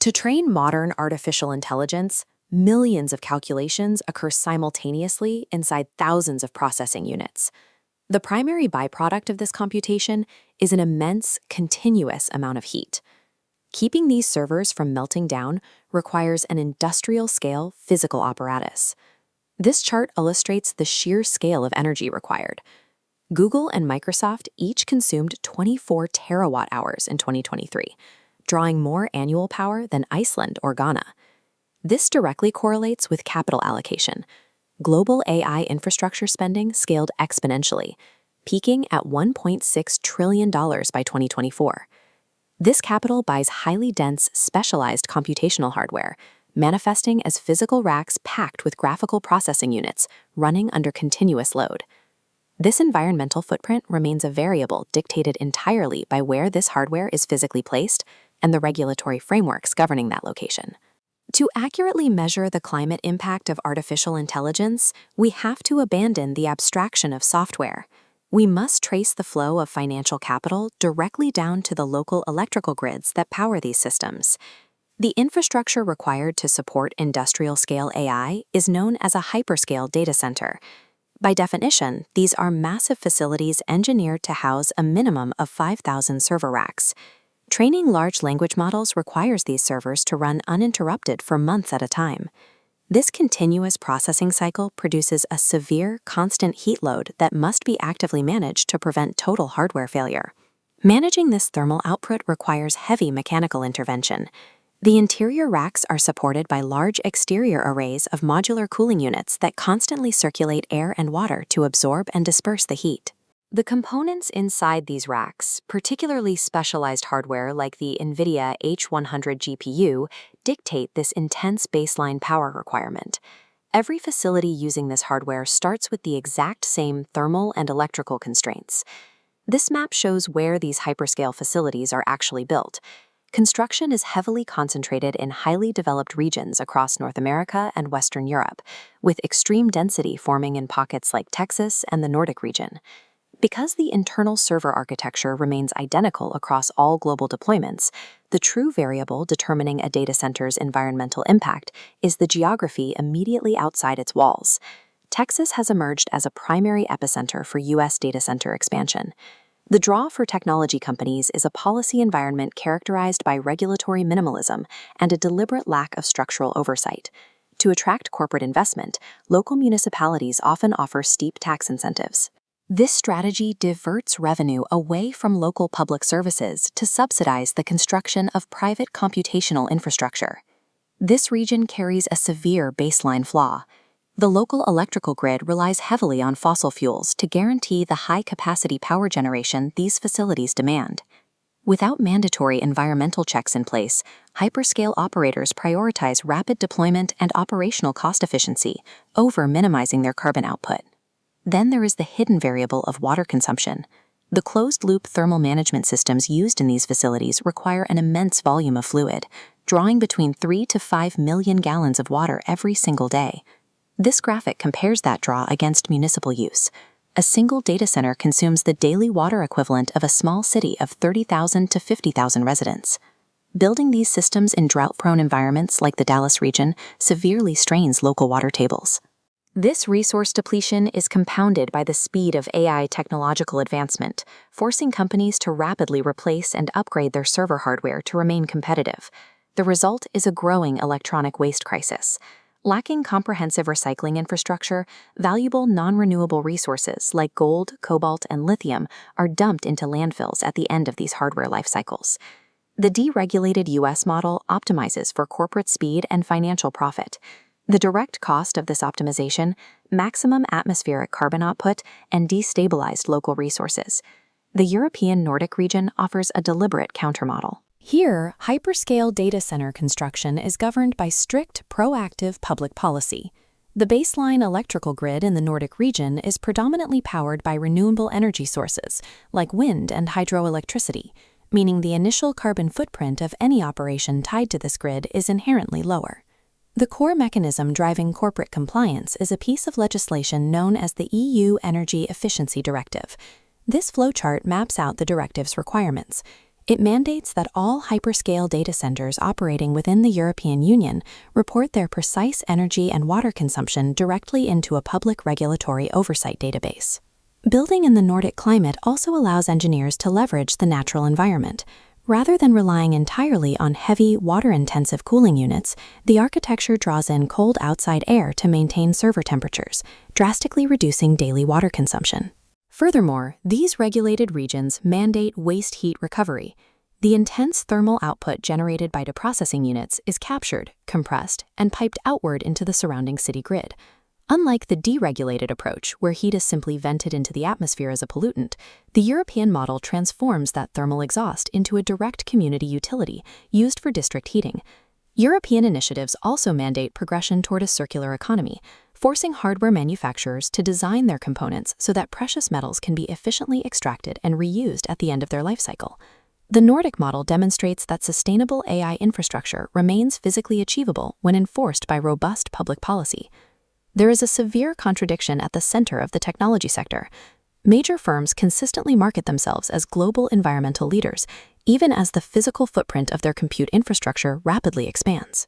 To train modern artificial intelligence, millions of calculations occur simultaneously inside thousands of processing units. The primary byproduct of this computation is an immense, continuous amount of heat. Keeping these servers from melting down requires an industrial-scale physical apparatus. This chart illustrates the sheer scale of energy required. Google and Microsoft each consumed 24 terawatt-hours in 2023, drawing more annual power than Iceland or Ghana. This directly correlates with capital allocation. Global AI infrastructure spending scaled exponentially, peaking at $1.6 trillion by 2024. This capital buys highly dense, specialized computational hardware, manifesting as physical racks packed with graphical processing units running under continuous load. This environmental footprint remains a variable dictated entirely by where this hardware is physically placed and the regulatory frameworks governing that location. To accurately measure the climate impact of artificial intelligence, we have to abandon the abstraction of software. We must trace the flow of financial capital directly down to the local electrical grids that power these systems. The infrastructure required to support industrial-scale AI is known as a hyperscale data center. By definition, these are massive facilities engineered to house a minimum of 5,000 server racks. Training large language models requires these servers to run uninterrupted for months at a time. This continuous processing cycle produces a severe, constant heat load that must be actively managed to prevent total hardware failure. Managing this thermal output requires heavy mechanical intervention. The interior racks are supported by large exterior arrays of modular cooling units that constantly circulate air and water to absorb and disperse the heat. The components inside these racks, particularly specialized hardware like the NVIDIA H100 GPU, dictate this intense baseline power requirement. Every facility using this hardware starts with the exact same thermal and electrical constraints. This map shows where these hyperscale facilities are actually built. Construction is heavily concentrated in highly developed regions across North America and Western Europe, with extreme density forming in pockets like Texas and the Nordic region. Because the internal server architecture remains identical across all global deployments, the true variable determining a data center's environmental impact is the geography immediately outside its walls. Texas has emerged as a primary epicenter for U.S. data center expansion. The draw for technology companies is a policy environment characterized by regulatory minimalism and a deliberate lack of structural oversight. To attract corporate investment, local municipalities often offer steep tax incentives. This strategy diverts revenue away from local public services to subsidize the construction of private computational infrastructure. This region carries a severe baseline flaw. The local electrical grid relies heavily on fossil fuels to guarantee the high-capacity power generation these facilities demand. Without mandatory environmental checks in place, hyperscale operators prioritize rapid deployment and operational cost efficiency over minimizing their carbon output. Then there is the hidden variable of water consumption. The closed-loop thermal management systems used in these facilities require an immense volume of fluid, drawing between 3 to 5 million gallons of water every single day. This graphic compares that draw against municipal use. A single data center consumes the daily water equivalent of a small city of 30,000 to 50,000 residents. Building these systems in drought-prone environments like the Dallas region severely strains local water tables. This resource depletion is compounded by the speed of AI technological advancement, forcing companies to rapidly replace and upgrade their server hardware to remain competitive. The result is a growing electronic waste crisis. Lacking comprehensive recycling infrastructure, valuable non-renewable resources like gold, cobalt, and lithium are dumped into landfills at the end of these hardware life cycles. The deregulated U.S. model optimizes for corporate speed and financial profit. The direct cost of this optimization, maximum atmospheric carbon output, and destabilized local resources. The European Nordic region offers a deliberate countermodel. Here, hyperscale data center construction is governed by strict, proactive public policy. The baseline electrical grid in the Nordic region is predominantly powered by renewable energy sources, like wind and hydroelectricity, meaning the initial carbon footprint of any operation tied to this grid is inherently lower. The core mechanism driving corporate compliance is a piece of legislation known as the EU Energy Efficiency Directive. This flowchart maps out the directive's requirements. It mandates that all hyperscale data centers operating within the European Union report their precise energy and water consumption directly into a public regulatory oversight database. Building in the Nordic climate also allows engineers to leverage the natural environment. Rather than relying entirely on heavy, water-intensive cooling units, the architecture draws in cold outside air to maintain server temperatures, drastically reducing daily water consumption. Furthermore, these regulated regions mandate waste heat recovery. The intense thermal output generated by deprocessing units is captured, compressed, and piped outward into the surrounding city grid. Unlike the deregulated approach, where heat is simply vented into the atmosphere as a pollutant, the European model transforms that thermal exhaust into a direct community utility used for district heating. European initiatives also mandate progression toward a circular economy, forcing hardware manufacturers to design their components so that precious metals can be efficiently extracted and reused at the end of their life cycle. The Nordic model demonstrates that sustainable AI infrastructure remains physically achievable when enforced by robust public policy. There is a severe contradiction at the center of the technology sector. Major firms consistently market themselves as global environmental leaders, even as the physical footprint of their compute infrastructure rapidly expands.